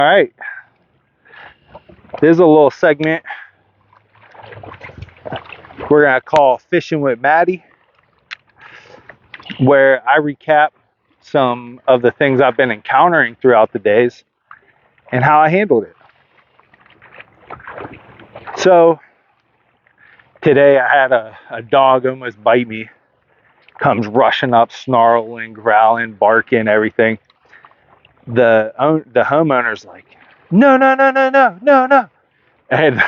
All right, this is a little segment we're gonna call Fishing with Maddie, where I recap some of the things I've been encountering throughout the days and how I handled it. So today I had a dog almost bite me, comes rushing up, snarling, growling, barking, everything. The homeowner's like, no, no, no, no, no, no, no. And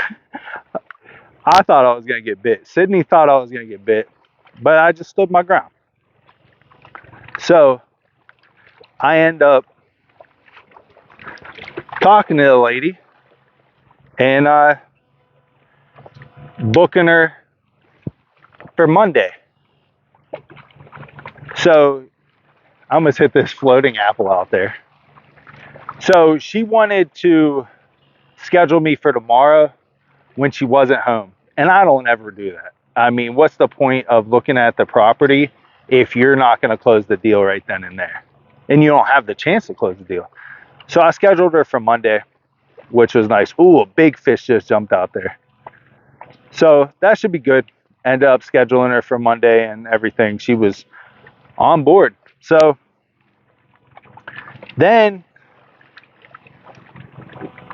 I thought I was going to get bit. Sydney thought I was going to get bit, but I just stood my ground. So I end up talking to the lady and booking her for Monday. So I almost hit this floating apple out there. So she wanted to schedule me for tomorrow when she wasn't home. And I don't ever do that. I mean, what's the point of looking at the property if you're not going to close the deal right then and there? And you don't have the chance to close the deal. So I scheduled her for Monday, which was nice. Ooh, a big fish just jumped out there. So that should be good. Ended up scheduling her for Monday and everything. She was on board. So then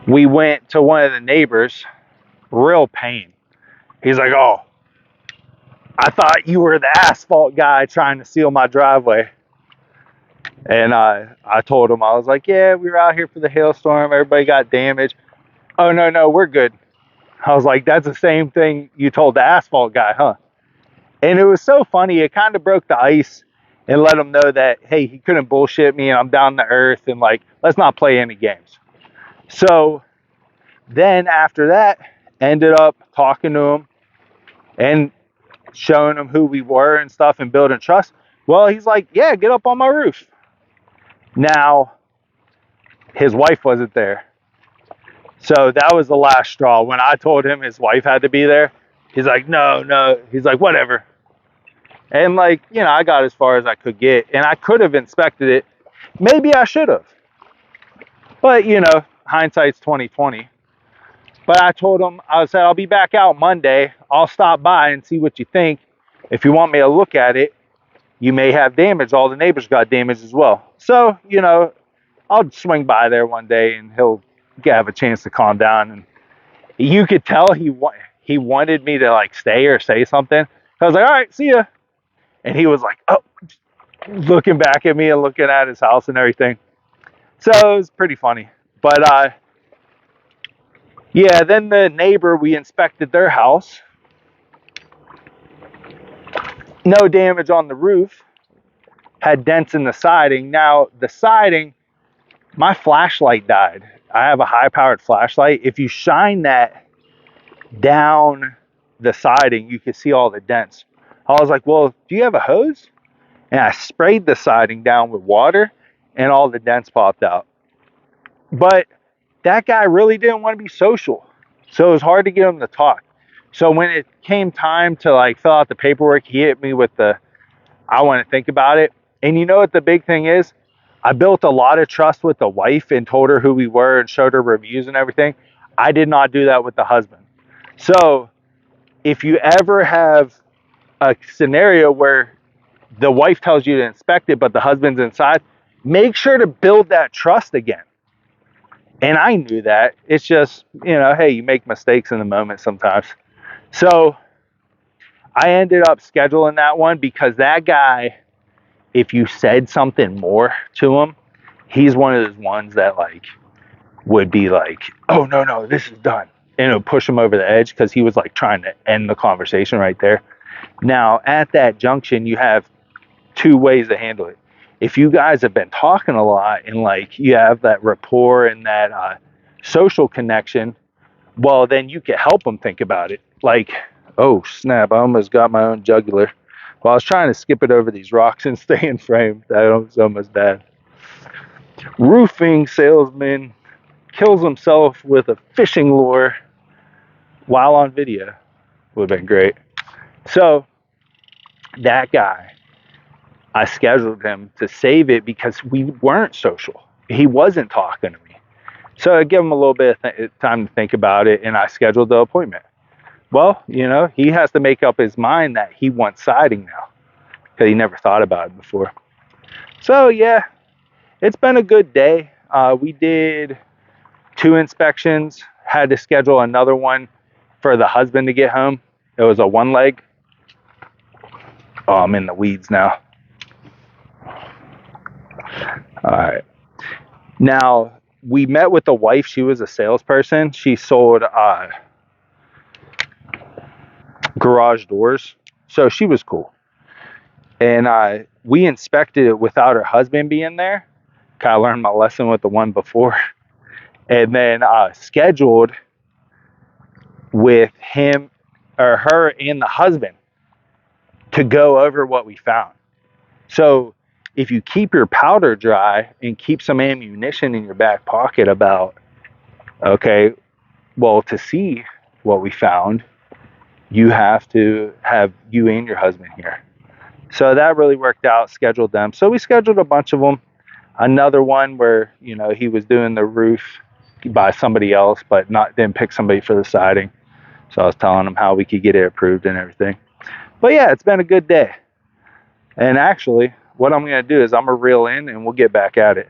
we went to one of the neighbors, real pain. He's like, oh, I thought you were the asphalt guy trying to seal my driveway. And I told him, I was like, yeah, we were out here for the hailstorm. Everybody got damaged. Oh, no, we're good. I was like, that's the same thing you told the asphalt guy, huh? And it was so funny. It kind of broke the ice and let him know that, hey, he couldn't bullshit me and I'm down to earth and like, let's not play any games. So then after that, ended up talking to him and showing him who we were and stuff and building trust. Well, he's like, yeah, get up on my roof. Now, his wife wasn't there. So that was the last straw. When I told him his wife had to be there, he's like, no. He's like, whatever. And like, I got as far as I could get. And I could have inspected it. Maybe I should have. But, hindsight's 2020. But I told him, I said, I'll be back out Monday. I'll stop by and see what you think. If you want me to look at it, you may have damage. All the neighbors got damage as well. So, I'll swing by there one day and he'll have a chance to calm down. And you could tell he wanted me to like stay or say something. I was like, all right, see ya. And he was like, oh, looking back at me and looking at his house and everything. So it was pretty funny. But yeah, then the neighbor, we inspected their house. No damage on the roof. Had dents in the siding. Now, the siding, my flashlight died. I have a high-powered flashlight. If you shine that down the siding, you can see all the dents. I was like, well, do you have a hose? And I sprayed the siding down with water, and all the dents popped out. But that guy really didn't want to be social. So it was hard to get him to talk. So when it came time to like fill out the paperwork, he hit me with I want to think about it. And you know what the big thing is? I built a lot of trust with the wife and told her who we were and showed her reviews and everything. I did not do that with the husband. So if you ever have a scenario where the wife tells you to inspect it, but the husband's inside, make sure to build that trust again. And I knew that. It's just, hey, you make mistakes in the moment sometimes. So I ended up scheduling that one because that guy, if you said something more to him, he's one of those ones that like would be like, oh, no, this is done. And it would push him over the edge because he was like trying to end the conversation right there. Now, at that junction, you have two ways to handle it. If you guys have been talking a lot and like you have that rapport and that social connection, well, then you can help them think about it. Like, oh, snap, I almost got my own jugular. Well, I was trying to skip it over these rocks and stay in frame. That was almost bad. Roofing salesman kills himself with a fishing lure while on video. Would have been great. So that guy, I scheduled him to save it because we weren't social. He wasn't talking to me. So I give him a little bit of time to think about it, and I scheduled the appointment. Well, he has to make up his mind that he wants siding now because he never thought about it before. So yeah, it's been a good day. We did 2 inspections, had to schedule another one for the husband to get home. It was a 1 leg. Oh, I'm in the weeds now. All right. Now, we met with the wife. She was a salesperson. She sold garage doors. So she was cool. And we inspected it without her husband being there. Kind of learned my lesson with the one before. And then scheduled with him or her and the husband to go over what we found. So if you keep your powder dry and keep some ammunition in your back pocket about, okay, well, to see what we found, you have to have you and your husband here. So that really worked out, scheduled them. So we scheduled a bunch of them. Another one where, he was doing the roof by somebody else, but didn't pick somebody for the siding. So I was telling him how we could get it approved and everything. But yeah, it's been a good day. And actually, what I'm going to do is I'm going to reel in and we'll get back at it.